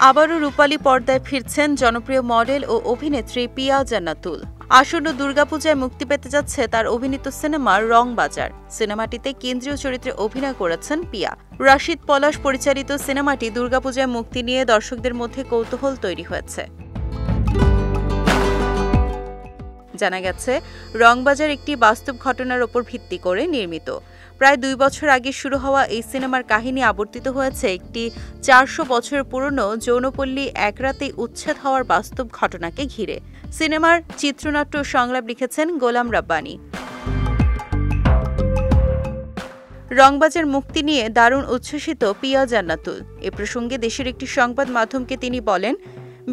আবারও রূপালী পর্দায় ফিরছেন জনপ্রিয় মডেল ও অভিনেত্রী পিয়া জান্নাতুল। আসন্ন দুর্গাপূজায় মুক্তি পেতে যাচ্ছে তার অভিনীত সিনেমা রংবাজার। সিনেমাটিতে কেন্দ্রীয় চরিত্রে অভিনয় করেছেন পিয়া। রাশিদ পলাশ পরিচালিত সিনেমাটি দুর্গাপূজায় মুক্তি নিয়ে দর্শকদের মধ্যে কৌতূহল তৈরি হয়েছে। জানা গেছে, রংবাজার একটি বাস্তব ঘটনার ওপর ভিত্তি করে নির্মিত। প্রায় 2 বছর আগে শুরু হওয়া এই সিনেমার কাহিনী আবর্তিত হয়েছে একটি 400 বছরের পুরনো যৌনপল্লী এক রাতেই উচ্ছেদ হওয়ার বাস্তব ঘটনাকে ঘিরে। সিনেমার চিত্রনাট্য ও সংলাপ লিখেছেন গোলাম রাব্বানী। রংবাজার মুক্তি নিয়ে দারুণ উচ্ছ্বসিত পিয়া জান্নাতুল। এ প্রসঙ্গে দেশের একটি সংবাদ মাধ্যমকে তিনি বলেন,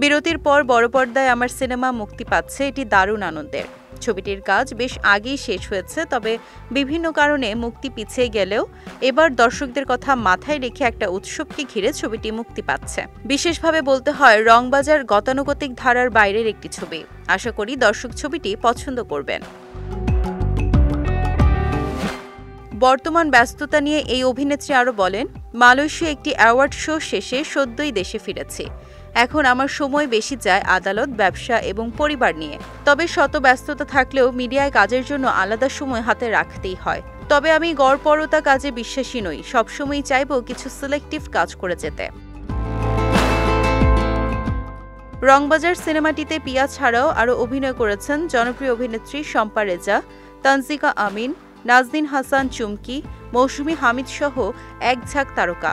বিরতির পর বড় পর্দায় আমার সিনেমা মুক্তি পাচ্ছে, এটি দারুণ আনন্দের। ছবিটির কাজ বেশ আগেই শেষ হয়েছে, তবে বিভিন্ন কারণে মুক্তি পিছিয়ে গেলেও এবার দর্শকদের কথা মাথায় রেখে একটা উৎসবকে ঘিরে ছবিটি মুক্তি পাচ্ছে। বিশেষভাবে বলতে হয়, রংবাজার গতানুগতিক ধারার বাইরের একটি ছবি। আশা করি দর্শক ছবিটি পছন্দ করবেন। বর্তমান ব্যস্ততা নিয়ে এই অভিনেত্রী আরও বলেন, মালয়েশিয়া একটি অ্যাওয়ার্ড শো শেষে সদ্যই দেশে ফিরেছি। এখন আমার সময় বেশি যায় আদালত, ব্যবসা এবং পরিবার নিয়ে। তবে শত ব্যস্ততা থাকলেও মিডিয়ায় কাজের জন্য আলাদা সময় হাতে রাখতেই হয়। তবে আমি গড়পড়তা কাজে বিশ্বাসী নই, সবসময়ই চাইব কিছু সিলেক্টিভ কাজ করে যেতে। রংবাজার সিনেমাটিতে পিয়া ছাড়াও আরও অভিনয় করেছেন জনপ্রিয় অভিনেত্রী শম্পা রেজা, তানজিকা আমিন, নাজনীন হাসান চুমকি, মৌসুমী হামিদ সহ এক ঝাঁক তারকা।